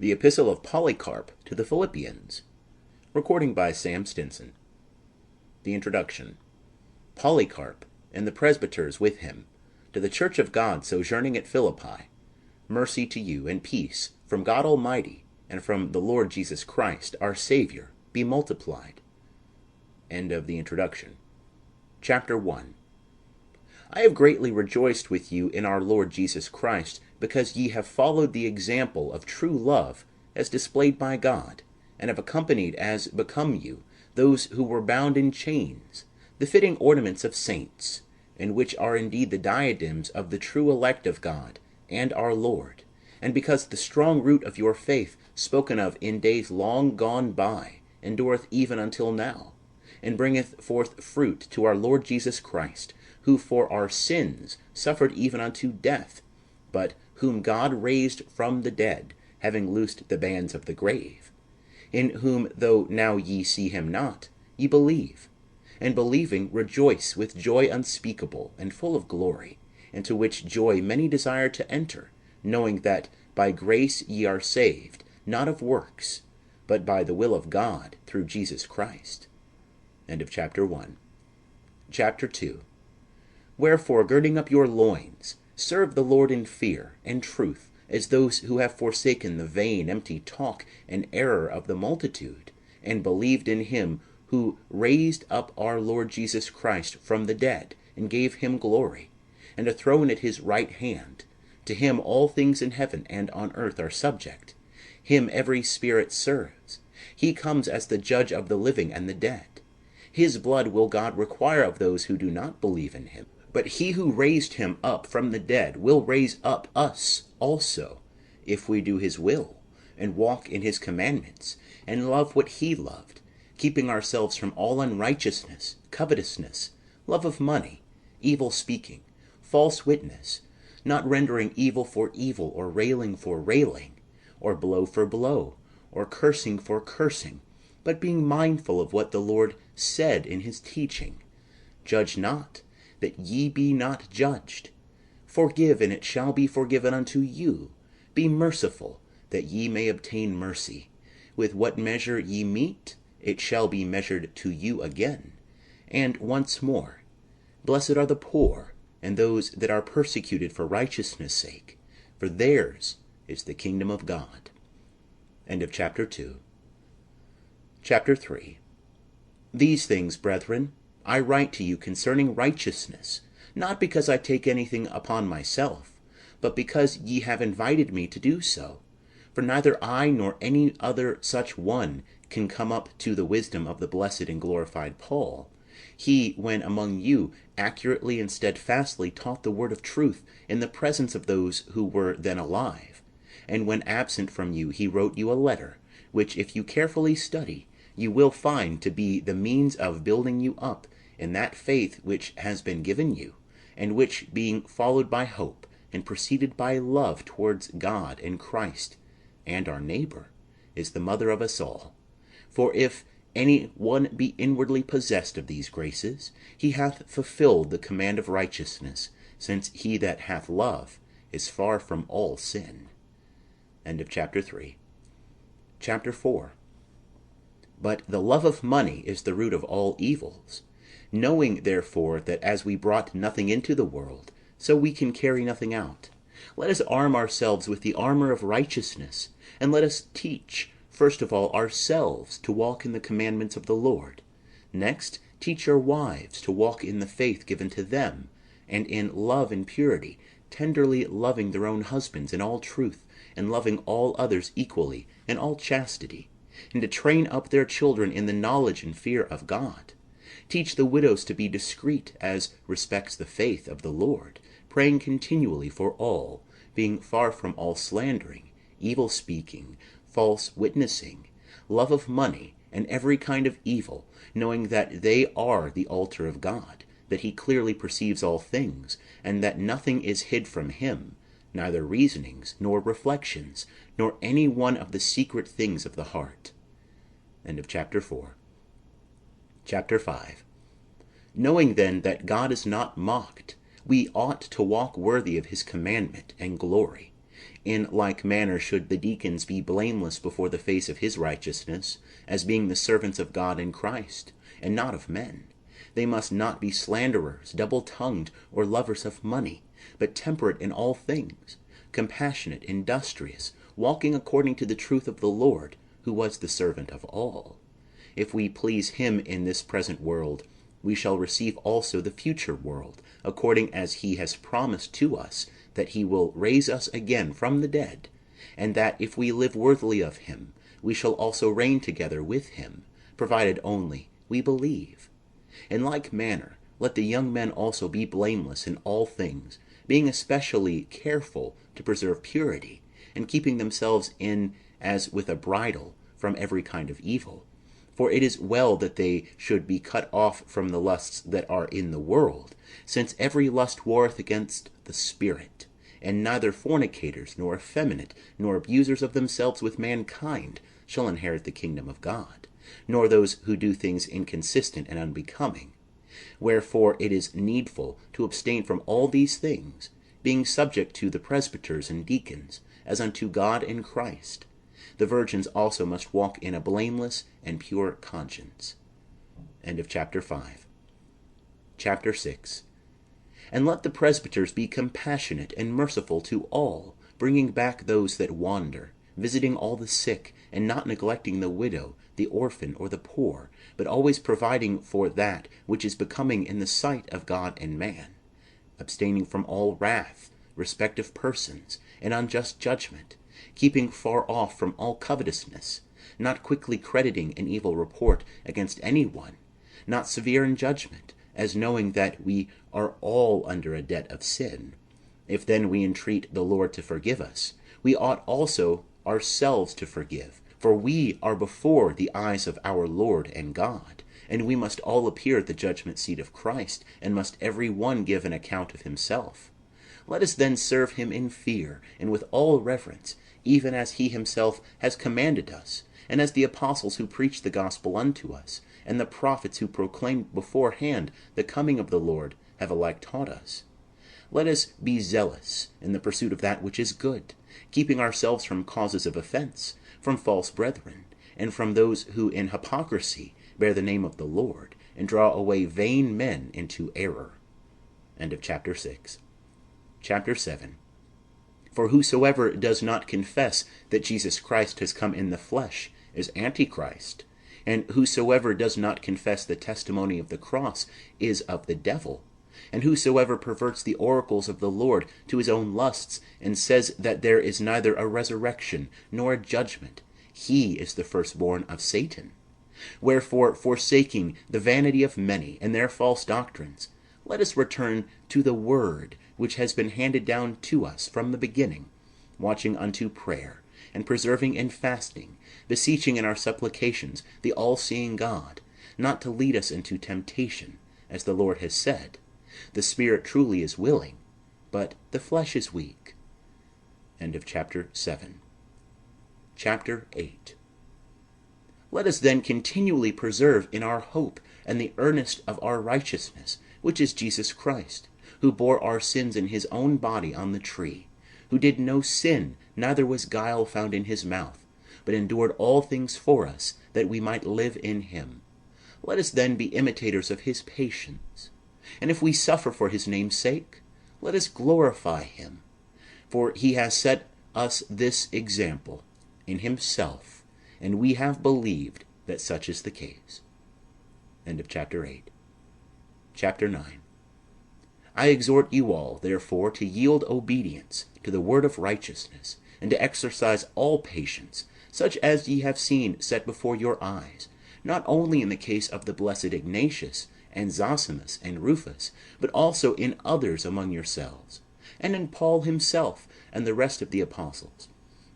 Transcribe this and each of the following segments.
The Epistle of Polycarp to the Philippians. Recording by Sam Stinson. The Introduction. Polycarp, and the presbyters with him, to the church of God sojourning at Philippi, mercy to you and peace from God Almighty and from the Lord Jesus Christ, our Savior, be multiplied. End of the introduction. Chapter 1. I have greatly rejoiced with you in our Lord Jesus Christ, because ye have followed the example of true love as displayed by God, and have accompanied as become you those who were bound in chains, the fitting ornaments of saints, and which are indeed the diadems of the true elect of God and our Lord, and because the strong root of your faith, spoken of in days long gone by, endureth even until now, and bringeth forth fruit to our Lord Jesus Christ, who for our sins suffered even unto death, but whom God raised from the dead, having loosed the bands of the grave, in whom, though now ye see him not, ye believe, and believing rejoice with joy unspeakable and full of glory, into which joy many desire to enter, knowing that by grace ye are saved, not of works, but by the will of God through Jesus Christ. End of chapter 1. Chapter 2. Wherefore, girding up your loins, serve the Lord in fear and truth, as those who have forsaken the vain, empty talk and error of the multitude, and believed in him who raised up our Lord Jesus Christ from the dead, and gave him glory, and a throne at his right hand. To him all things in heaven and on earth are subject. Him every spirit serves. He comes as the judge of the living and the dead. His blood will God require of those who do not believe in him. But he who raised him up from the dead will raise up us also, if we do his will, and walk in his commandments, and love what he loved, keeping ourselves from all unrighteousness, covetousness, love of money, evil speaking, false witness, not rendering evil for evil, or railing for railing, or blow for blow, or cursing for cursing, but being mindful of what the Lord said in his teaching. Judge not, that ye be not judged. Forgive, and it shall be forgiven unto you. Be merciful, that ye may obtain mercy. With what measure ye mete, it shall be measured to you again. And once more, blessed are the poor, and those that are persecuted for righteousness' sake, for theirs is the kingdom of God. End of chapter 2. Chapter 3. These things, brethren, I write to you concerning righteousness, not because I take anything upon myself, but because ye have invited me to do so. For neither I nor any other such one can come up to the wisdom of the blessed and glorified Paul. He, when among you, accurately and steadfastly taught the word of truth in the presence of those who were then alive. And when absent from you, he wrote you a letter, which if you carefully study, you will find to be the means of building you up in that faith which has been given you, and which, being followed by hope, and preceded by love towards God and Christ, and our neighbor, is the mother of us all. For if any one be inwardly possessed of these graces, he hath fulfilled the command of righteousness, since he that hath love is far from all sin. End of chapter 3. Chapter 4. But the love of money is the root of all evils. Knowing, therefore, that as we brought nothing into the world, so we can carry nothing out, let us arm ourselves with the armor of righteousness, and let us teach, first of all, ourselves to walk in the commandments of the Lord. Next, teach your wives to walk in the faith given to them, and in love and purity, tenderly loving their own husbands in all truth, and loving all others equally in all chastity, and to train up their children in the knowledge and fear of God. Teach the widows to be discreet as respects the faith of the Lord, praying continually for all, being far from all slandering, evil speaking, false witnessing, love of money, and every kind of evil, knowing that they are the altar of God, that he clearly perceives all things, and that nothing is hid from him, neither reasonings, nor reflections, nor any one of the secret things of the heart. End of chapter 4. Chapter 5. Knowing then that God is not mocked, we ought to walk worthy of his commandment and glory, In like manner should the deacons be blameless before the face of his righteousness, as being the servants of God in Christ, and not of men. They must not be slanderers, double-tongued, or lovers of money, but temperate in all things, compassionate, industrious, walking according to the truth of the Lord, who was the servant of all. If we please him in this present world, we shall receive also the future world, according as he has promised to us that he will raise us again from the dead, and that if we live worthily of him, we shall also reign together with him, provided only we believe. In like manner, let the young men also be blameless in all things, being especially careful to preserve purity, and keeping themselves in as with a bridle from every kind of evil. For it is well that they should be cut off from the lusts that are in the world, since every lust warreth against the Spirit. And neither fornicators, nor effeminate, nor abusers of themselves with mankind shall inherit the kingdom of God, nor those who do things inconsistent and unbecoming. Wherefore it is needful to abstain from all these things, being subject to the presbyters and deacons, as unto God in Christ. The virgins also must walk in a blameless and pure conscience. End of chapter 5. Chapter 6. And let the presbyters be compassionate and merciful to all, bringing back those that wander, visiting all the sick, and not neglecting the widow, the orphan, or the poor, but always providing for that which is becoming in the sight of God and man, abstaining from all wrath, respect of persons, and unjust judgment, keeping far off from all covetousness, not quickly crediting an evil report against any one, not severe in judgment, as knowing that we are all under a debt of sin. If then we entreat the Lord to forgive us, we ought also ourselves to forgive, for we are before the eyes of our Lord and God, and we must all appear at the judgment seat of Christ, and must every one give an account of himself. Let us then serve him in fear, and with all reverence, even as he himself has commanded us, and as the apostles who preached the gospel unto us, and the prophets who proclaimed beforehand the coming of the Lord have alike taught us. Let us be zealous in the pursuit of that which is good, keeping ourselves from causes of offense, from false brethren, and from those who in hypocrisy bear the name of the Lord, and draw away vain men into error. End of chapter 6. Chapter 7. For whosoever does not confess that Jesus Christ has come in the flesh is Antichrist, and whosoever does not confess the testimony of the cross is of the devil, and whosoever perverts the oracles of the Lord to his own lusts, and says that there is neither a resurrection nor a judgment, he is the firstborn of Satan. Wherefore, forsaking the vanity of many and their false doctrines, let us return to the word which has been handed down to us from the beginning, watching unto prayer, and persevering in fasting, beseeching in our supplications the all-seeing God, not to lead us into temptation, as the Lord has said, the Spirit truly is willing, but the flesh is weak. End of chapter 7. Chapter 8. Let us then continually persevere in our hope and the earnest of our righteousness, which is Jesus Christ, who bore our sins in his own body on the tree, who did no sin, neither was guile found in his mouth, but endured all things for us, that we might live in him. Let us then be imitators of his patience. And if we suffer for his name's sake, let us glorify him. For he has set us this example in himself, and we have believed that such is the case. End of chapter 8. Chapter 9. I exhort you all, therefore, to yield obedience to the word of righteousness, and to exercise all patience, such as ye have seen set before your eyes, not only in the case of the blessed Ignatius, and Zosimus, and Rufus, but also in others among yourselves, and in Paul himself, and the rest of the apostles.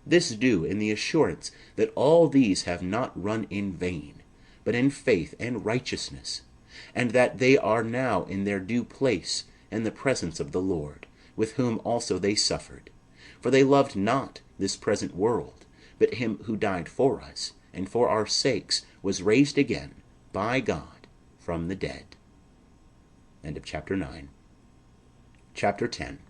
This do in the assurance that all these have not run in vain, but in faith and righteousness, and that they are now in their due place in the presence of the Lord, with whom also they suffered. For they loved not this present world, but him who died for us, and for our sakes was raised again by God from the dead. End of chapter 9. Chapter 10.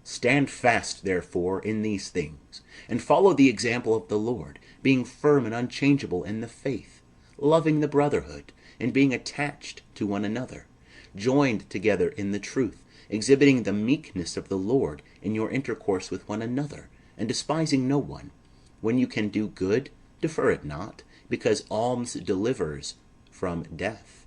Stand fast, therefore, in these things, and follow the example of the Lord, being firm and unchangeable in the faith, loving the brotherhood, and being attached to one another, joined together in the truth, exhibiting the meekness of the Lord in your intercourse with one another, and despising no one. When you can do good, defer it not, because alms delivers from death.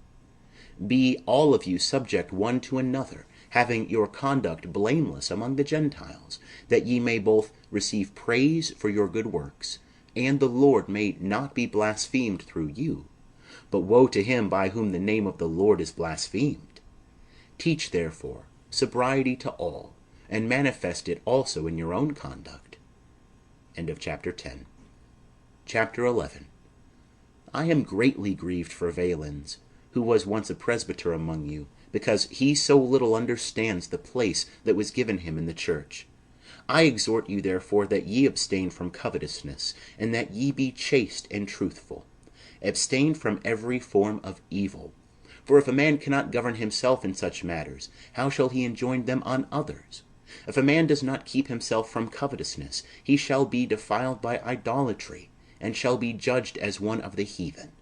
Be all of you subject one to another, having your conduct blameless among the Gentiles, that ye may both receive praise for your good works, and the Lord may not be blasphemed through you. But woe to him by whom the name of the Lord is blasphemed. Teach, therefore, sobriety to all, and manifest it also in your own conduct. End of chapter 10. Chapter 11. I am greatly grieved for Valens, who was once a presbyter among you, because he so little understands the place that was given him in the church. I exhort you, therefore, that ye abstain from covetousness, and that ye be chaste and truthful. Abstain from every form of evil. For if a man cannot govern himself in such matters, how shall he enjoin them on others? If a man does not keep himself from covetousness, he shall be defiled by idolatry, and shall be judged as one of the heathen.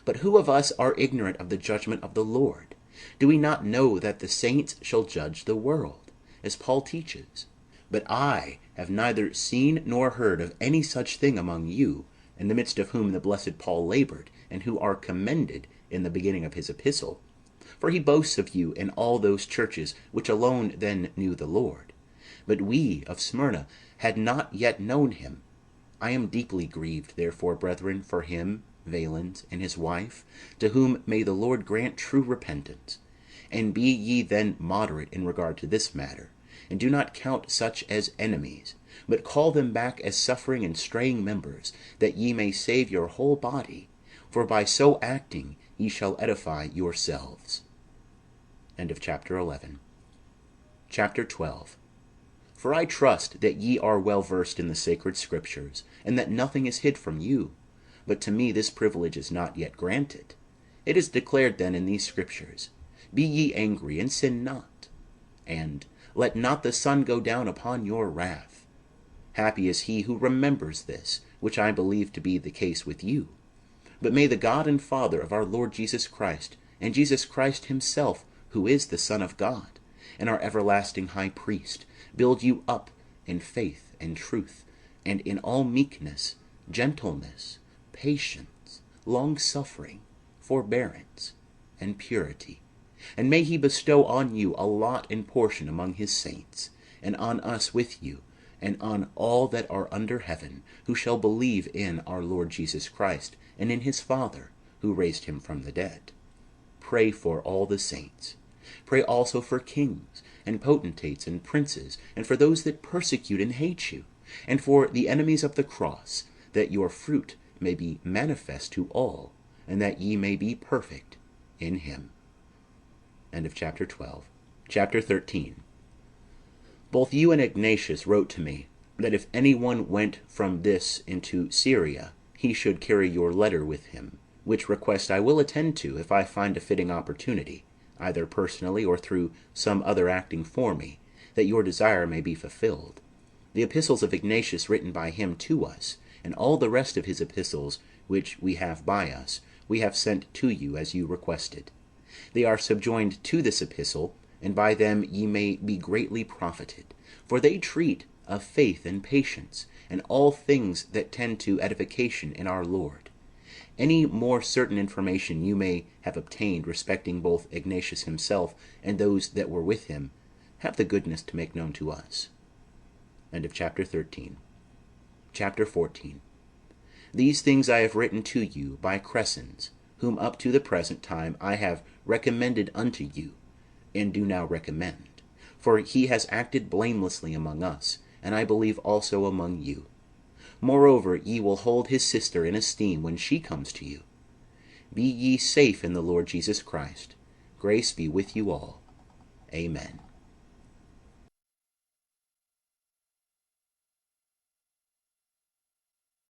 But who of us are ignorant of the judgment of the Lord? Do we not know that the saints shall judge the world, as Paul teaches? But I have neither seen nor heard of any such thing among you, in the midst of whom the blessed Paul labored, and who are commended in the beginning of his epistle. For he boasts of you in all those churches which alone then knew the Lord. But we of Smyrna had not yet known him. I am deeply grieved, therefore, brethren, for him, Valens, and his wife, to whom may the Lord grant true repentance. And be ye then moderate in regard to this matter, and do not count such as enemies, but call them back as suffering and straying members, that ye may save your whole body, for by so acting ye shall edify yourselves. End of chapter 11. Chapter 12. For I trust that ye are well versed in the sacred Scriptures, and that nothing is hid from you. But to me this privilege is not yet granted. It is declared then in these Scriptures, Be ye angry, and sin not. And, Let not the sun go down upon your wrath. Happy is he who remembers this, which I believe to be the case with you. But may the God and Father of our Lord Jesus Christ, and Jesus Christ himself, who is the Son of God, and our everlasting High Priest, build you up in faith and truth, and in all meekness, gentleness, patience, long-suffering, forbearance, and purity. And may he bestow on you a lot and portion among his saints, and on us with you, and on all that are under heaven, who shall believe in our Lord Jesus Christ, and in his Father, who raised him from the dead. Pray for all the saints. Pray also for kings, and potentates, and princes, and for those that persecute and hate you, and for the enemies of the cross, that your fruit may be manifest to all, and that ye may be perfect in him. End of chapter 12. Chapter 13. Both you and Ignatius wrote to me that if anyone went from this into Syria, he should carry your letter with him, which request I will attend to if I find a fitting opportunity, either personally or through some other acting for me, that your desire may be fulfilled. The epistles of Ignatius written by him to us, and all the rest of his epistles which we have by us, we have sent to you as you requested. They are subjoined to this epistle, and by them ye may be greatly profited, for they treat of faith and patience, and all things that tend to edification in our Lord. Any more certain information you may have obtained respecting both Ignatius himself and those that were with him, have the goodness to make known to us. End of chapter 13. Chapter 14. These things I have written to you by Crescens, whom up to the present time I have recommended unto you, and do now recommend. For he has acted blamelessly among us, and I believe also among you. Moreover, ye will hold his sister in esteem when she comes to you. Be ye safe in the Lord Jesus Christ. Grace be with you all. Amen.